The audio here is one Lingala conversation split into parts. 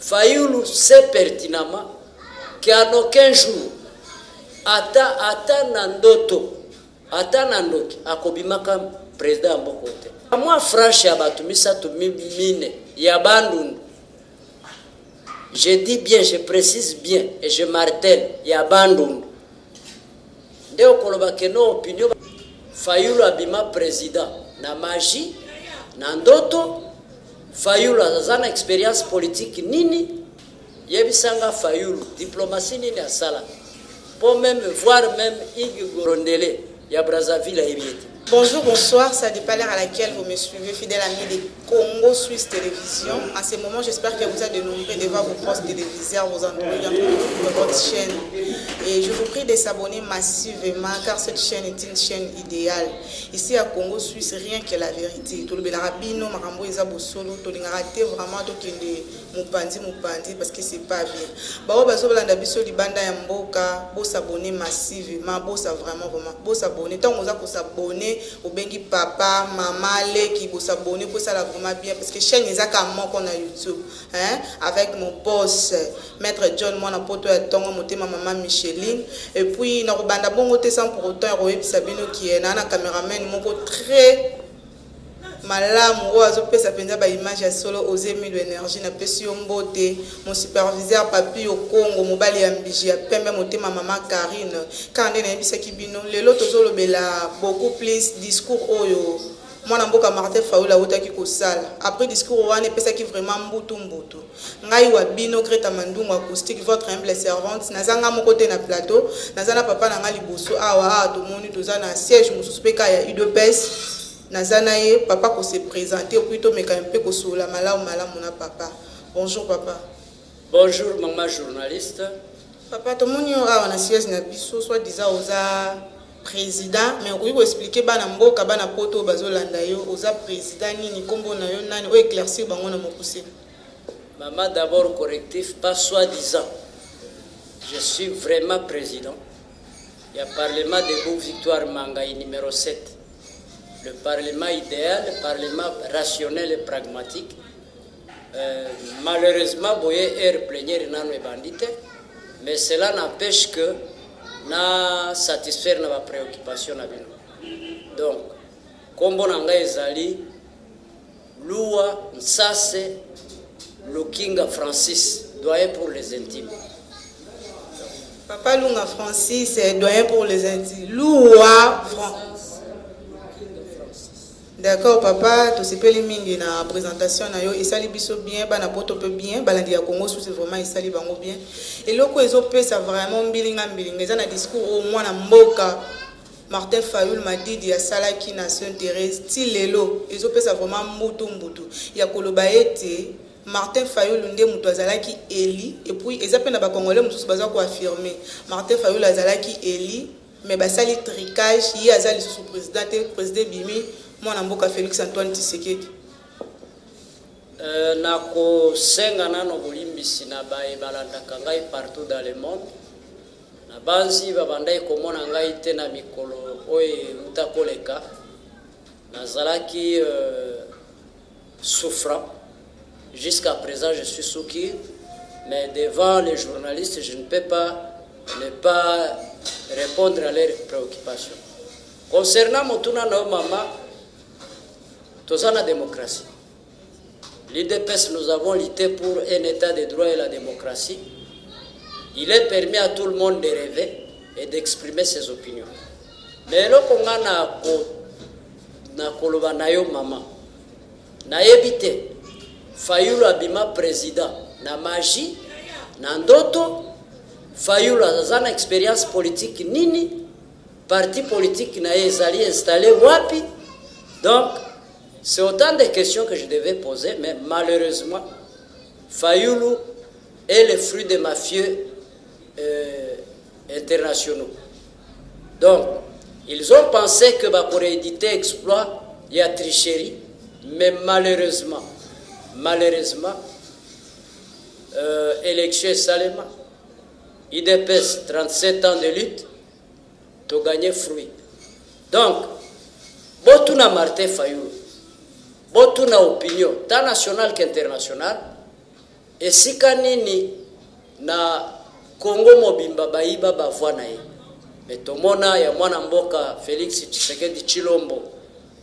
Fayoulou sait pertinemment qu'en aucun jour, ata nandoto, ata nandoki, akobimaka président Mbokote. Moi, franche, yabatumisa tumimine, yabandundu. Je dis bien, je précise bien, et je martèle, yabandundu. Ndeo koloba keno opinion, Fayoulou abima président, na magie, na ndoto, Fayoulou azana expérience politique nini, yebisanga Fayoulou, diplomatie nini asala. Pour même voir même Igor Gorondele, ya Brazzaville à Ebieti. Bonjour, bonsoir, ça dépend l'heure à laquelle vous me suivez, fidèle ami de Congo Suisse Télévision. En ce moment, j'espère que vous êtes dénombrés devant vos postes téléviseurs, vos Android, votre chaîne. Et je vous prie de s'abonner massivement car cette chaîne est une chaîne idéale. Ici à Congo Suisse, rien que la vérité. Tout le rabino, marambo ezabo solo, tout le raté vraiment tout le mupandi parce que c'est pas bien. Bao bazo balanda biso libanda ya mboka, bo s'abonner massivement, bo ça vraiment bo s'abonner. Tant on a s'abonner au bengi papa, maman, les qui vont s'abonner pour ça la vraiment bien parce que chaîne est à qu'on a YouTube, hein, avec mon boss maître John mon apoto et tongo monter ma maman Micheline et puis na banda bongo te sans pour autant roé Sabino qui est na caméraman moko très malamu o azopesa penza ba image ya solo oser mille énergie na pesi mbote mon superviseur papi au Congo mobali ya mbiji ya pembe motema maman Karine kande na yebisa kibino lelo tozolo bela beaucoup plus discours oyo mwana mboka Martin Fayoulou awutaki kosala après discours wana pesa ki vraiment mbutu ngai wa bino Greta Mandungu acoustique votre humble servante nazanga moko te na plateau nazana papa na ngali boso awa to moni tozana siège mususu peka ya UDPS nazana ye papa ko se présenter plutôt mais quand même peu ko sola malamu na papa. Bonjour papa. Bonjour maman journaliste. Papa to moni awa na siège na biso soit disant oza président mais on peut expliquer bana mboka bana poto bazolanda yo oza président nini kombo na yo nani o éclaircir bango na mokuse. Maman d'abord correctif pas soi-disant. Je suis vraiment président. Il y a parlement de Beau Victoire Mangaï numéro 7. Le parlement idéal, le parlement rationnel et pragmatique. Malheureusement, boye air plénière nano et bandite, mais cela n'empêche que na satisfaire na préoccupation na bino. Donc, kombo nanga ezali Lua Nsase Lukinga Francis, doyen pour les intimes. Papa Lunga Francis, doyen pour les intimes. Lua Francis. D'accord papa, tout ce peli mingi na présentation na yo esali biso bien, bana poto peu bien, balandi ya Congo c'est vraiment esali bango bien. Et loko ezo pesa vraiment mbilinga eza na discours au mwana mboka Martin Fayoulou madidi ya salaki nation Thérèse tilelo ezo pesa vraiment mbutu ya koloba ete Martin Fayoulou nde muto azalaki eli et puis eza pena ba congolais mususu baza ko affirmer Martin Fayoulou azalaki eli mais basali tricage yi azali sous président Bimi mon amboka Félix Antoine Tshisekedi. Nako senga nano bolimbisi na bae balandaka ngai partout dans le monde. Na banzi babandai komona ngai te na mikolo oye utakoleka. Nazalaki souffrant. Jusqu'à présent je suis souki, mais devant les journalistes je ne peux pas ne pas répondre à leurs préoccupations. Concernant Motuna no mama dans la démocratie. L'IDPS, nous avons lutté pour un état de droit et la démocratie. Il est permis à tout le monde de rêver et d'exprimer ses opinions. Mais là, on a koloba na yo maman. Na yebite Fayoulou abima président na magie na ndoto Fayoulou azana expérience politique nini parti politique na ezali installé wapi. Donc c'est autant de questions que je devais poser, mais malheureusement, Fayoulou est le fruit de mafieux internationaux. Donc, ils ont pensé que pour éditer exploit, il y a tricherie, mais malheureusement, élection Salema, IDPS, 37 ans de lutte, tu as gagné fruit. Donc, Botuna Martin Fayoulou, Botuna opinion, tant nationale qu'internationale, esika nini na Congo mobimba baiba bavwa na ye. Metomona ya mwana mboka Félix Tshisekedi Tshilombo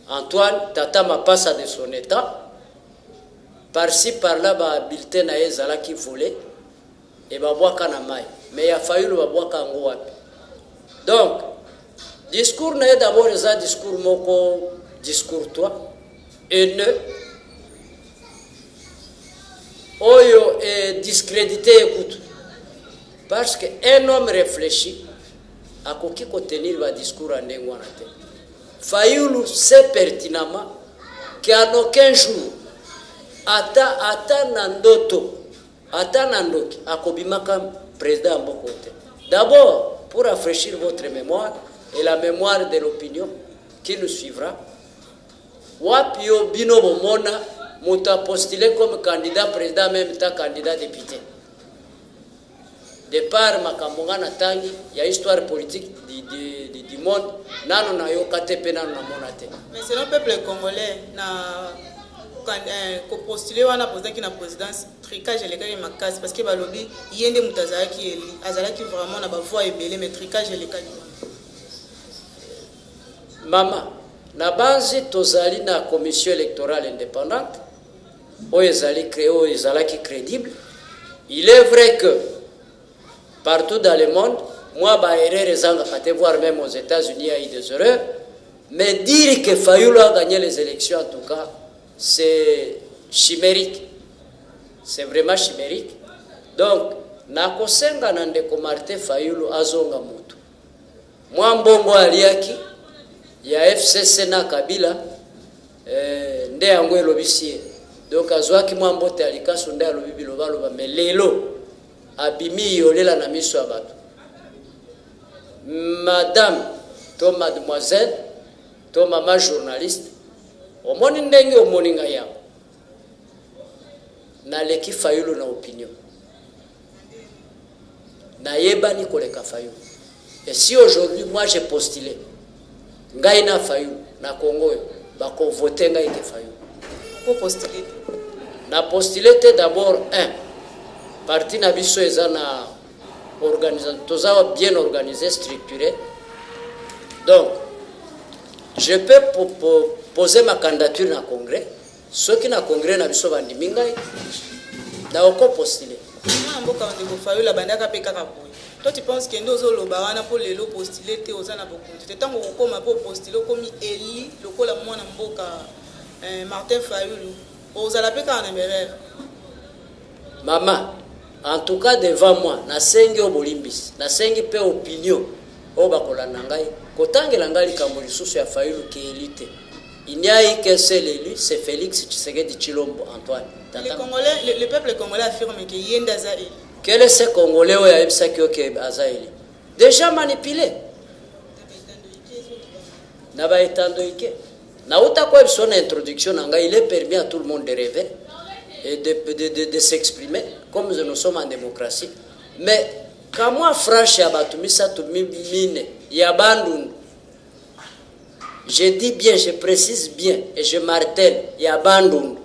Antoine tata mapasa de son état. Par-ci par-là ba bulletin na ye zalaki volé et babwaka na mai. Mais ya Fayulu babwaka ngo wapi. Donc discours na ye d'abord eza discours moko discours toi haineux oyo est discrédité écoute parce que un homme réfléchi a koki ko tenir ba discours en ndengwana te. Fayulu sait pertinemment qu'en aucun jour ata nandoto ata nandoki akobimaka président mboko te. D'abord pour rafraîchir votre mémoire et la mémoire de l'opinion qui nous suivra, wapi yo bino bomona mutu a postulé comme candidat président même temps candidat député. De par makambonga na tangi ya histoire politique du monde nano na yo katepe nano na monate. Mais c'est le peuple congolais na ko postulé wana président qui na présidence tricage électoral makasi parce que balobi yende mutazaki eli azalaki vraiment na ba voix ebele mais tricage électoral. Mama na banzi tozali na commission électorale indépendante oyo ezali créé oyo ezalaki crédible. Il est vrai que partout dans le monde, moi, voir même aux États-Unis, il y a eu des erreurs. Mais dire que Fayulu a gagné les élections, en tout cas, c'est chimérique. C'est vraiment chimérique. Donc, nakosenga nandeko Martin Fayulu azonga mutu. Moi, mbongo aliaki, ya FCC na Kabila, nde yango elobisie. Donc, azwaki mwambote alikasu nde alobi loba mais lelo abimi yolela na miso ya bato. Madame to mademoiselle to mama journaliste omoni ndenge omoni nga yango na leki Fayulu na opinion na yebani koleka Fayulu. Et si aujourd'hui moi j'ai postulé ngai na Fayulu na Congo bako voter ngai ke Fayulu ko postuler na postuler d'abord parti na biso eza na organisation toza bien organisé structuré. Donc je peux poser ma candidature na congrès ceux qui na congrès na biso bandi mingai na oko postuler na mboka ndeko Fayulu bandaka pe kaka boy. Toi tu penses que ndozo loba wana pour lelo postuler te oza na bokonzi te tango kokoma po postuler komi eli lokola mwana mboka Martin Fayulu ozala pe kana merere. Maman, en tout cas devant moi, na sengi obolimbis, na sengi pe opinion, obakola nangai, kotangela ngali kamoli susu ya Fayulu ki élite. Il n'y a eu qu'un seul élu, c'est Félix Tshisekedi Tshilombo Antoine. Le peuple congolais affirme que yenda za élu. Quel est ce Congolais où il y a ça qui est azaïli? Déjà manipulé. Naba etandoike. Na uta kwa son introduction nanga, il est permis à tout le monde de rêver et de s'exprimer comme nous sommes en démocratie. Mais quand moi franche ya batumisa to mine ya bandundu, je dis bien, je précise bien et je martèle ya bandundu.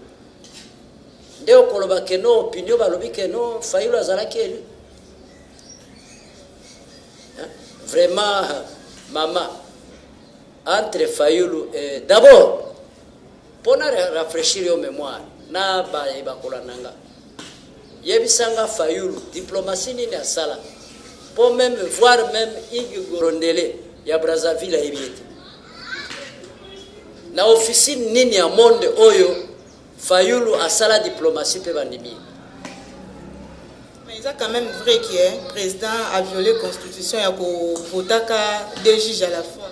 Ndeo koloba ke no opinion balobi ke no Fayulu azalaki élu. Vraiment maman entre Fayulu d'abord pour rafraîchir your mémoire na ba bakola nanga yebisanga Fayulu diplomatie nini asala pour même voir même Igorondele ya Brazzaville a ebiete na officine nini ya monde oyo Fayulu asala diplomatie pe bandimi. Mais il est quand même vrai que le président a violé la constitution et votaka deux juges à la fois.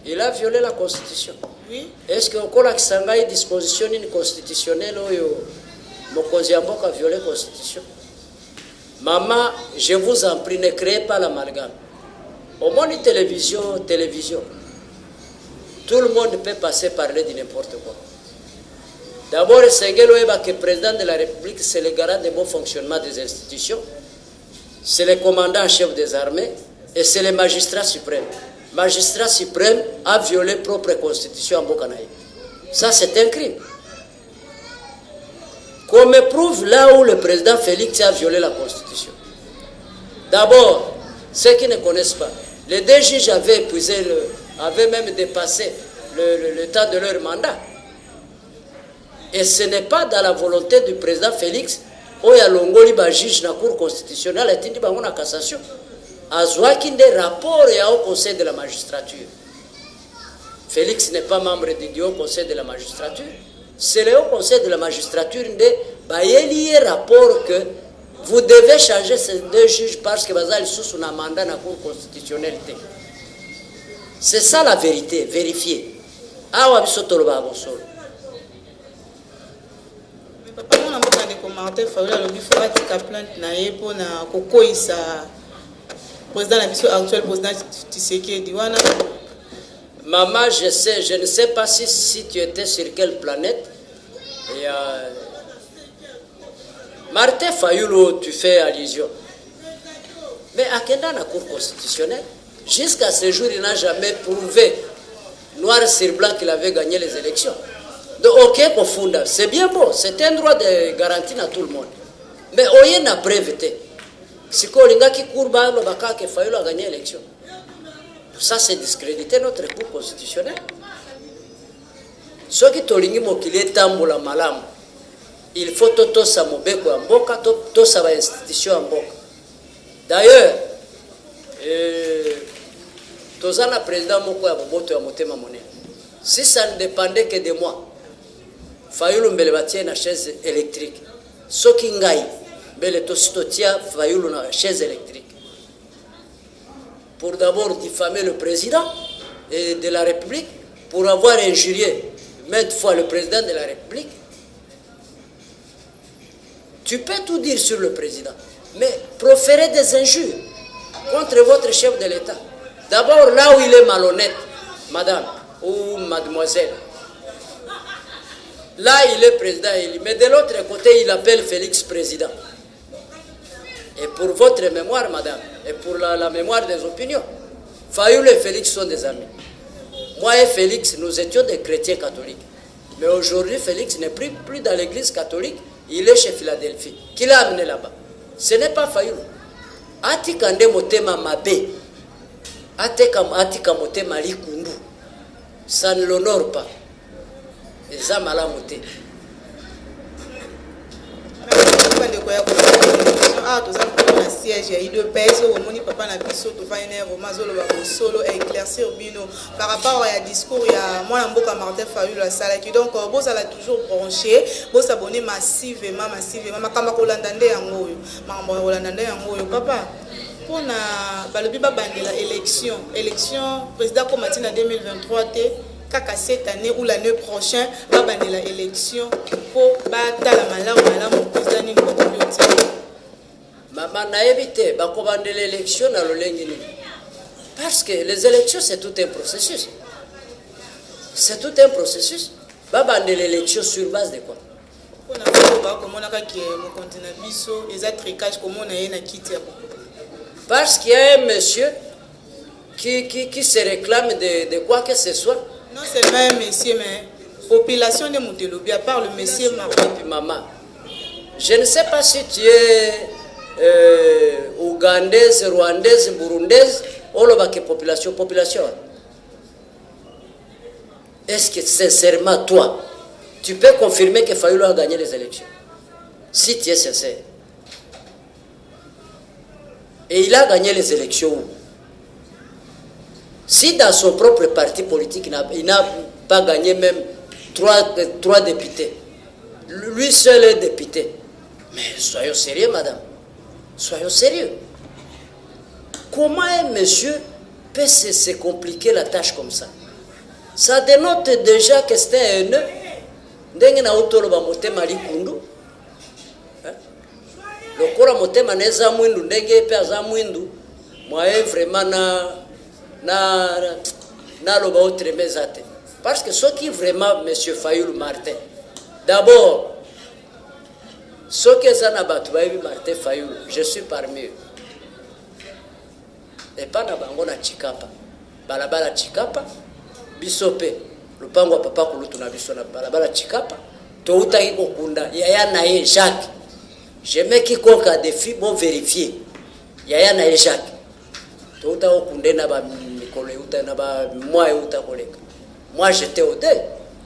Il a violé la constitution. Oui. Est-ce que encore la Kisangay disposition constitutionnelle oyo mokonzi mboka a violé la constitution? Maman, je vous en prie, ne créez pas l'amalgame. Au monde télévision, tout le monde peut passer parler de n'importe quoi. D'abord, Sengelo Eba, que le président de la République, c'est le garant du bon fonctionnement des institutions, c'est le commandant en chef des armées et c'est le magistrat suprême. Le magistrat suprême a violé propre constitution en Bokanaï. Ça, c'est un crime. qu'on me prouve là où le président Félix a violé la Constitution. D'abord, ceux qui ne connaissent pas, les deux juges avaient avaient même dépassé le temps de leur mandat. Et ce n'est pas dans la volonté du président Félix, où il y a l'ongoli ba juge dans la Cour constitutionnelle, et il y a une cassation. Azouaki des rapports au Conseil de la magistrature. Félix n'est pas membre du Haut Conseil de la magistrature. C'est le Haut Conseil de la magistrature qui a rapport que vous devez changer ces deux juges parce que vous avez sous un mandat dans la Cour constitutionnelle. C'est ça la vérité, vérifier. Papa, on a beaucoup de commentaires. Il faut que plainte pour le président actuel, président Tshisekedi. Maman, je ne sais pas si tu étais sur quelle planète. Et, Martin Fayulu, tu fais allusion. Mais à quel dans la Cour constitutionnelle, jusqu'à ce jour, il n'a jamais prouvé, noir sur blanc, qu'il avait gagné les élections. Donc, ok, c'est bien beau, c'est un droit de garantie à tout le monde. Mais on a breveté. Si on a qui court, que Fayulu a gagné l'élection. Ça, c'est discréditer notre Cour constitutionnelle. Ce qui est tamboula malam, il faut tout ça mobeko en boka, tout ça va institution en boka. D'ailleurs, tous les présidents moko ya boboto ya motema monene. Si ça ne dépendait que de moi, Fayulu mbele batie na chaise électrique. Soki ngai mbele to sitotia Fayulu na chaise électrique. Pour d'abord diffamer le président de la République, pour avoir injurié maintes fois le président de la République. Tu peux tout dire sur le président, mais proférer des injures contre votre chef de l'État. D'abord, là où il est malhonnête, madame ou mademoiselle, là il est président, mais de l'autre côté, il appelle Félix président. Et pour votre mémoire, madame, et pour la mémoire des opinions, Fayulu et Félix sont des amis. Moi et Félix, nous étions des chrétiens catholiques. Mais aujourd'hui, Félix n'est plus dans l'église catholique, il est chez Philadelphie. Qui l'a amené là-bas? Ce n'est pas Fayulu. Atikande motema mabe, atika motema likundu, ça ne l'honore pas. Et ça m'a la moté. Siège il de pèse au moni papa na biso to va énerve mazolo ba solo éclaircir bino par rapport à discours il y a moi mboka Martin Fayulu la sala qui donc boss a toujours branché boss abonné massivement makamba ko landande yango yo makamba ko landande yango yo papa pona balobi ba bandela élection président comme matin en 2023 te kaka cette année ou l'année prochaine ba bandela élection pour battre la malamu président ni ko Maman n'a évité de l'élection dans le Lengini. Parce que les élections, c'est tout un processus. C'est tout un processus. Baba de l'élection sur base de quoi? Parce qu'il y a un monsieur qui se réclame de quoi que ce soit. Non seulement un monsieur, mais population de Montelobi, à part le monsieur Maman. Je ne sais pas si tu es ougandaise, rwandaise, burundaise, on le voit que population. Est-ce que sincèrement, toi, tu peux confirmer que Fayulu a gagné les élections? Si tu es sincère. Et il a gagné les élections où? Si dans son propre parti politique, il n'a pas gagné même 3 députés, lui seul est député. Mais soyons sérieux, madame. Soyons sérieux. Comment un monsieur peut se compliquer la tâche comme ça? Ça dénote déjà que c'était un nœud. Ndenge na utolo ba motema likundu. Lokora motema neza mwindu ndenge pe aza mwindu. Moyen vraiment na loba otremezate. Parce que ce qui vraiment monsieur Fayulu Martin. D'abord ceux qui sont à Martin Fayulu, je suis parmi eux. Et pas na bango na Chikapa. Balabala Chikapa, bisope. Le pango papa kulutu na biso na balabala Chikapa. toutaki kokunda yaya na ye Jacques. J'aimais quiconque a défi bon vérifier. Yaya na ye Jacques. Touta kokunde na ba mikolo uta na ba moi uta koleka. Moi j'étais au deuil.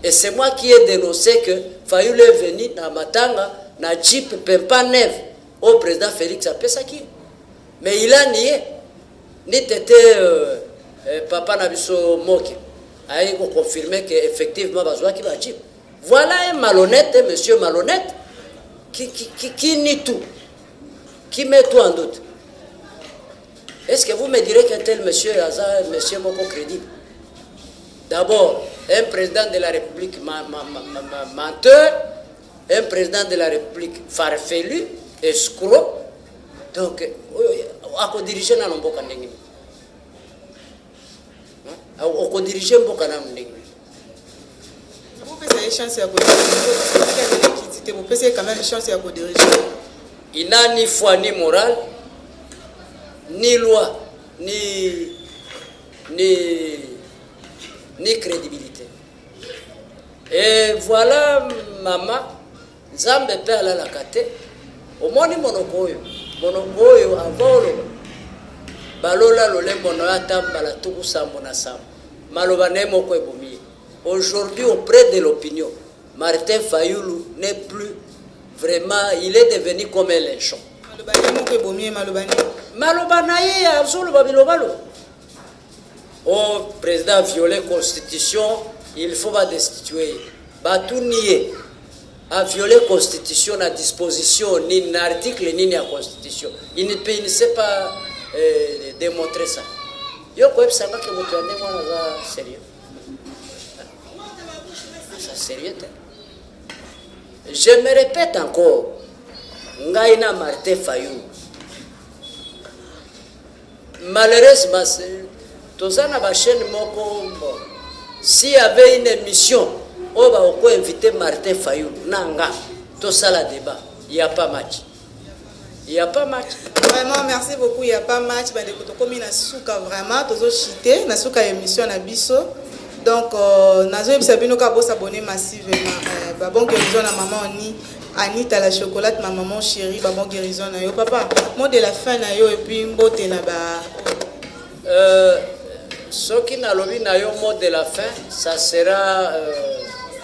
Et c'est moi qui ai dénoncé que Fayoulou est venu na matanga na Jeep Pempa Neve au président Félix Apesaki. Mais il a nié. Ni tété papa Nabiso Moki a confirmé qu'effectivement Bazouaki va Jeep. Voilà un malhonnête, un monsieur malhonnête qui nie tout, qui met tout en doute. Est-ce que vous me direz qu'un tel monsieur Hazard, monsieur Moko crédible? D'abord, un président de la République menteur, un président de la République farfelu, escroc. Donc, à quoi diriger dans le Mboka Ndengini? À quoi diriger Mboka Ndengini? Vous avez une chance à diriger. Vous avez quand même une chance à diriger. Il n'a ni foi ni morale, ni loi, ni crédibilité. Et voilà, maman, Zambe pe ala la kate, au moins ni monokoyo avant le balola lole monoata bala tuku sambo na sambo. Maloba ne moko ebomi. Aujourd'hui, auprès de l'opinion, Martin Fayoulou n'est plus vraiment, il est devenu comme un lynchon. Malobanaye, absolument, Bilobalo. Au président a violé la Constitution, il faut pas destituer. Batounié a violé la Constitution à disposition, ni un article, ni la Constitution. Il ne sait pas démontrer ça. Yo, quoi, ça va que vous tenez, moi, sérieux. Sérieux. Je me répète encore, Ngaïna Martin Fayoulou. Malheureusement, Tozana Bachen Moko, s'il y avait une émission, on va encore inviter Martin Fayoulou. Nanga, tout ça la débat. Il n'y a pas match. Il n'y a pas match. Vraiment, merci beaucoup. Il n'y a pas match. Comme il y a vraiment, toujours chité, il y a émission à Bisso. Donc, nazo ebisabino ka boss abonné massivement. Bon guérison na maman ni Anita la chocolat, ma maman chérie, bon guérison na yo papa. Mot de la fin na yo et puis mbote na ba. Ce qui n'a lobi na yo mot de la fin, ça sera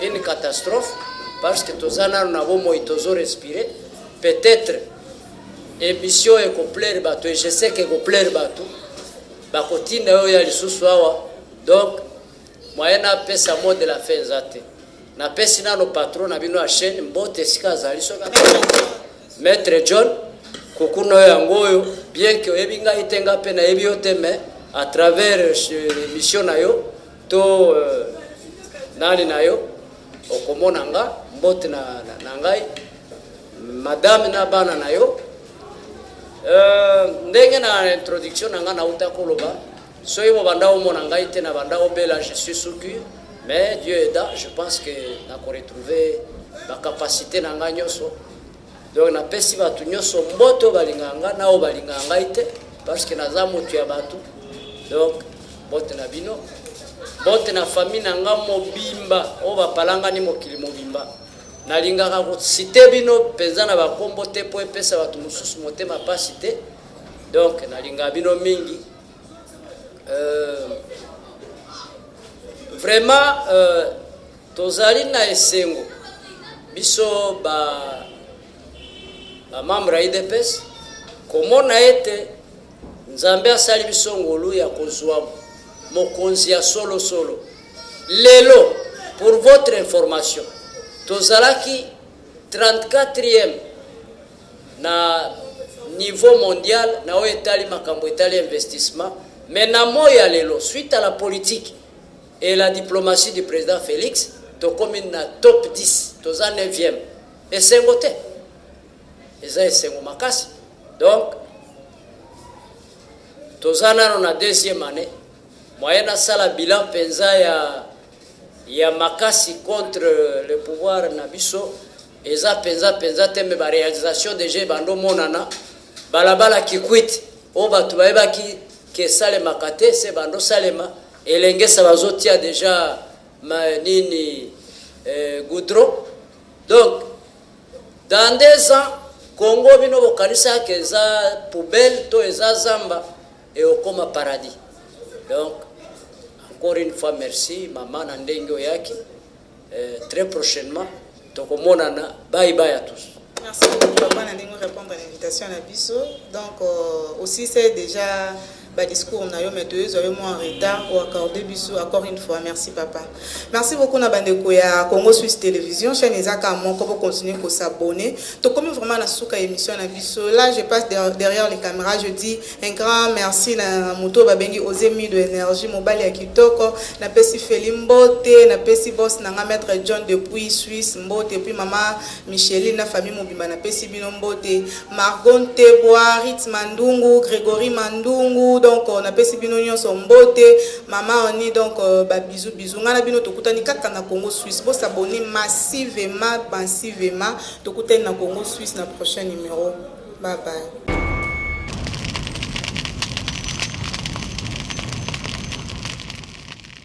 une catastrophe parce que tozana na bo mo itozo respirer. Peut-être émission est complète bato et je sais que complète bato. Ba kotina yo ya lisusu awa. Donc moi na pesa mot de la fin zate na pesi na no patron na bino a chaîne mbote sika zali soka Maître John kukuno yangoyo bien que ebinga itenga pe na ebi yote mais à travers l'émission na yo to nani na yo okomona nga mbote na ngai madame na bana na yo ndenge na introduction na nga na utakoloba. Soyez au bandao monangaïte na bandao bela, je suis soucu, mais Dieu aidant, je pense que n'a qu'on retrouver la capacité n'anga nyoso. Donc na pesi batu nyoso mboto balinganga na o balingangaïte parce que naza mutu ya batu. Donc bote na bino, bote na famille nanga mobimba, o ba palanga ni mokili mobimba. Na lingaka ko cité bino penza na ba kombo te po epesa batu mususu motema pa cité. Donc na linga bino mingi. Vraiment tozali na esengo biso ba membre ya IDPS komona ete Nzambe asali biso ngolu ya kozwa mokonzi ya solo lelo. Pour votre information, tozalaki 34e na niveau mondial na o etali makambo etali investissement. Mais namoya lelo, suite à la politique et la diplomatie du président Félix, to comme na top 10, toza 9e. Et c'est ngote. Et ça c'est makasi. Donc toza na 2e année. Moyena sala bilan penza ya makasi contre le pouvoir na biso. Eza penza tembe ba réalisation déjà bando monana balabala kikwit o batu baeba ki que salema kate se bando salema elenge sabazotia déjà nini goudron. Donc dans 2 ans Congo bino bokanisa ke eza poubelle to eza zamba et okoma paradis. Donc encore une fois merci maman na ndenge oyaki. Très prochainement tokomonana. Bye bye à tous. Merci beaucoup papa na ndenge répondre à l'invitation à Bisso. Donc aussi c'est déjà discours on a eu mais 2 heures en retard pour accorder Bisso encore une fois. Merci papa. Merci beaucoup na bandeko ya Congo Suisse Télévision chaîne ezaka moko pour continuer à s'abonner. To comme vraiment na suka émission na Bisso. Là je passe derrière les caméras, je dis un grand merci na moto babengi Ozemi de énergie mobile ya kitoko na pesi Felimbote na pesi boss na maître John depuis Suisse Mbote puis maman Micheline na famille mobimba na pesi bino Mbote Margon Teboa Rit Mandungu Grégory Mandungu. Donc on a pesi bino nyonso Mbote maman oni donc bisous ngana bino tokutani kaka na Congo Suisse bo s'abonner massivement tokutani na Congo Suisse na prochain numéro. Bye bye.